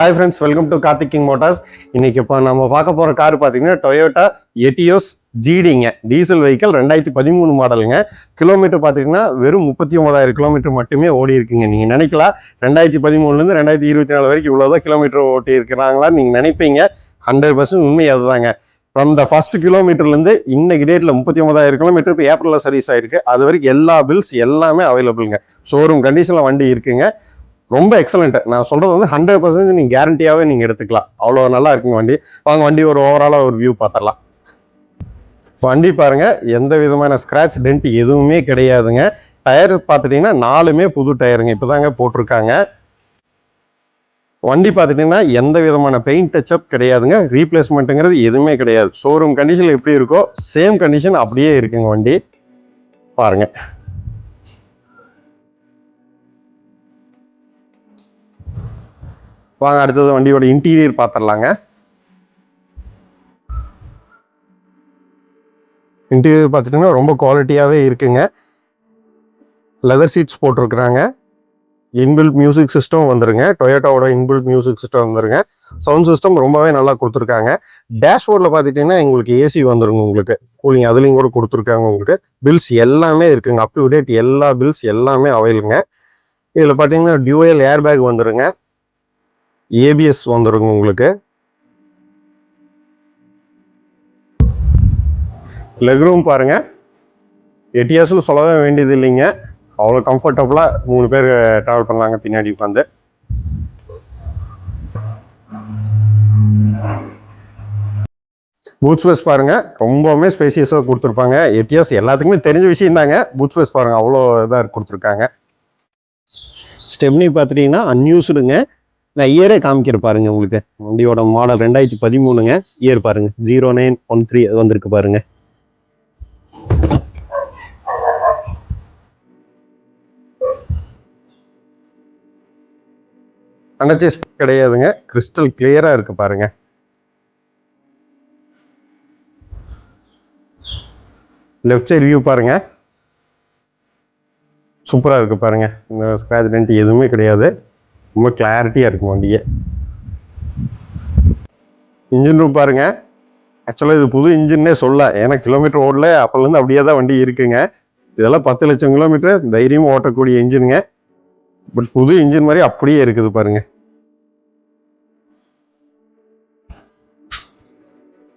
Hi friends, welcome to Karthik King Motors. இன்னைக்கு இப்போ நம்ம பார்க்க போகிற கார் பார்த்தீங்கன்னா டொயோட்டா எட்டியோஸ் ஜிடிங்க டீசல் வெஹிக்கல் 2013 மாடலுங்க. கிலோமீட்டர் பார்த்தீங்கன்னா வெறும் 39,000 கிலோமீட்டர் மட்டுமே ஓடி இருக்குங்க. நீங்கள் நினைக்கலாம் 2013லேருந்து 2024 வரைக்கும் இவ்வளோதான் கிலோமீட்டர் ஓட்டி இருக்கிறாங்களான்னு நீங்கள் நினைப்பீங்க. 100% உண்மை அதுதாங்க. ஃப்ரம் த ஃபர்ஸ்ட் கிலோமீட்டர்லேருந்து இன்னைக்கு டேட்டில் 39,000 கிலோமீட்டர் இப்போ ஏப்ரலில் சர்வீஸ் ஆயிருக்கு. அது வரைக்கும் எல்லா பில்ஸ் எல்லாமே அவைலபிளுங்க. ஷோரூம் கண்டிஷனில் வண்டி இருக்குங்க. ரொம்ப எக்ஸலண்ட். நான் சொல்றது வந்து 100% நீங்க கேரண்டியாவே நீங்க எடுத்துக்கலாம். அவ்வளோ நல்லா இருக்குங்க வண்டி. வாங்க வண்டி ஒரு ஓவராலாக ஒரு வியூ பார்த்துடலாம். வண்டி பாருங்க, எந்த விதமான ஸ்கிராட்ச் டென்ட் எதுவுமே கிடையாதுங்க. டயர் பார்த்துட்டீங்கன்னா 4மே புது டயருங்க, இப்போதாங்க போட்டிருக்காங்க. வண்டி பார்த்துட்டீங்கன்னா எந்த விதமான பெயிண்ட் டச்சப் கிடையாதுங்க. ரீப்ளேஸ்மெண்ட்டுங்கிறது எதுவுமே கிடையாது. ஷோரூம் கண்டிஷன் எப்படி இருக்கோ சேம் கண்டிஷன் அப்படியே இருக்குங்க வண்டி. பாருங்க. வாங்க அடுத்தது வண்டியோட இன்டீரியர் பார்த்துடலாங்க. இன்டீரியர் பார்த்துட்டிங்கன்னா ரொம்ப குவாலிட்டியாகவே இருக்குங்க. லெதர் சீட்ஸ் போட்டிருக்கிறாங்க. இன்பில்ட் மியூசிக் சிஸ்டம் வந்துருங்க. டொயோட்டாவோட இன்பில்ட் மியூசிக் சிஸ்டம் வந்துருங்க. சவுண்ட் சிஸ்டம் ரொம்பவே நல்லா கொடுத்துருக்காங்க. டேஷ்போர்டில் பார்த்துட்டிங்கன்னா உங்களுக்கு ஏசி வந்துருங்க. உங்களுக்கு கூலிங் அதுலேயும் கூட கொடுத்துருக்காங்க. உங்களுக்கு பில்ஸ் எல்லாமே இருக்குங்க. அப் டு டேட் எல்லா பில்ஸ் எல்லாமே அவைலுங்க. இதில் பார்த்தீங்கன்னா டியூயல் ஏர் பேக் வந்துருங்க. ஏபிஎஸ் வந்துருங்க. உங்களுக்கு லெக் ரூம் பாருங்க, எட்டியாஸில் சொல்லவே வேண்டியது இல்லைங்க. அவ்வளோ கம்ஃபர்டபுளாக 3 பேர் ட்ராவல் பண்ணலாங்க பின்னாடி உட்காந்து. பூட் ஸ்பேஸ் பாருங்க, ரொம்பவுமே ஸ்பேசியஸாக கொடுத்துருப்பாங்க. எட்டியாஸ் எல்லாத்துக்குமே தெரிஞ்ச விஷயம் தாங்க. பூட் ஸ்பேஸ் பாருங்க, அவ்வளோ இதாக கொடுத்துருக்காங்க. ஸ்டெப்னி பார்த்துட்டீங்கன்னா அன்யூஸ்டுங்க. நான் இயரே காமிக்கிற பாருங்க. உங்களுக்கு வண்டியோட மாடல் 2013ங்க. இயர் பாருங்க 0913 வந்திருக்கு பாருங்க. அண்டர்சேஸ் கிடையாதுங்க. கிறிஸ்டல் கிளியரா இருக்கு பாருங்க. லெஃப்ட் சைடு வியூ பாருங்க, சூப்பரா இருக்கு பாருங்க. இந்த ஸ்கிராட்ச் டென்ட் எதுவுமே கிடையாது. ரொம்ப கிளாரிட்டியா இருக்கும் வண்டியே. இன்ஜின் ரூம் பாருங்க. ஆக்சுவலாக இது புது இன்ஜின்னே சொல்ல, ஏன்னா கிலோமீட்டர் ஓடல அப்போலேருந்து அப்படியே தான் வண்டி இருக்குங்க. இதெல்லாம் 10 லட்சம் கிலோமீட்டர் தைரியமாக ஓட்டக்கூடிய இன்ஜினுங்க. பட் புது இன்ஜின் மாதிரி அப்படியே இருக்குது பாருங்க.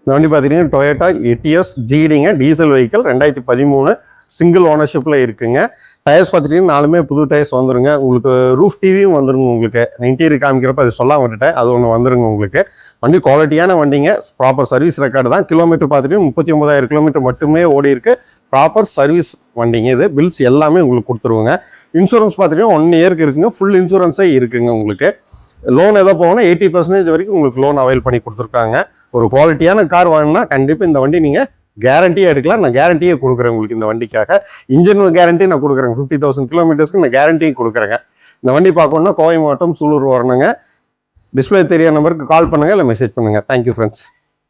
இந்த வண்டி பார்த்தீங்கன்னா டொயோட்டா எட்டியோஸ் ஜிடிங்க டீசல் வெஹிக்கல் 2013 சிங்கிள் ஓனர்ஷிப்பில் இருக்குங்க. டயர்ஸ் பார்த்துட்டிங்கன்னா 4மே புது டயர்ஸ் வந்துருங்க. உங்களுக்கு ரூஃப் டிவியும் வந்துருங்க. உங்களுக்கு இன்டீரியர் காமிக்கிறப்ப அது சொல்ல விட்டுட்டேன், அது ஒன்று வந்துருங்க. உங்களுக்கு வண்டி குவாலிட்டியான வண்டிங்க. ப்ராப்பர் சர்வீஸ் ரெக்கார்டு தான். கிலோமீட்டர் பார்த்துட்டு 39,000 கிலோமீட்டர் மட்டுமே ஓடி இருக்கு. ப்ராப்பர் சர்வீஸ் வண்டிங்க இது. பில்ஸ் எல்லாமே உங்களுக்கு கொடுத்துருவோங்க. இன்சூரன்ஸ் பார்த்துட்டிங்கன்னா 1 இயருக்கு இருக்குங்க. ஃபுல் இன்சூரன்ஸே இருக்குங்க. உங்களுக்கு லோன் எதோ போகணும் 80% வரைக்கும் உங்களுக்கு லோன் அவைல் பண்ணி கொடுத்துருக்காங்க. ஒரு குவாலிட்டியான கார் வாங்கினா கண்டிப்பாக இந்த வண்டி நீங்கள் கேரண்டியே எடுக்கலாம். நான் கேரண்டியே கொடுக்குறேன் உங்களுக்கு இந்த வண்டிக்காக. இன்ஜின் கேரண்டி நான் கொடுக்குறேங்க. 50,000 கிலோமீட்டர்ஸ்க்கு நான் கேரண்டியும் கொடுக்குறேங்க. இந்த வண்டி பார்க்கணுன்னா கோவை மாவட்டம் சூலூர் வரணுங்க. டிஸ்பிளே தெரிய நம்பருக்கு கால் பண்ணுங்கள் இல்லை மெசேஜ் பண்ணுங்கள். Thank you friends.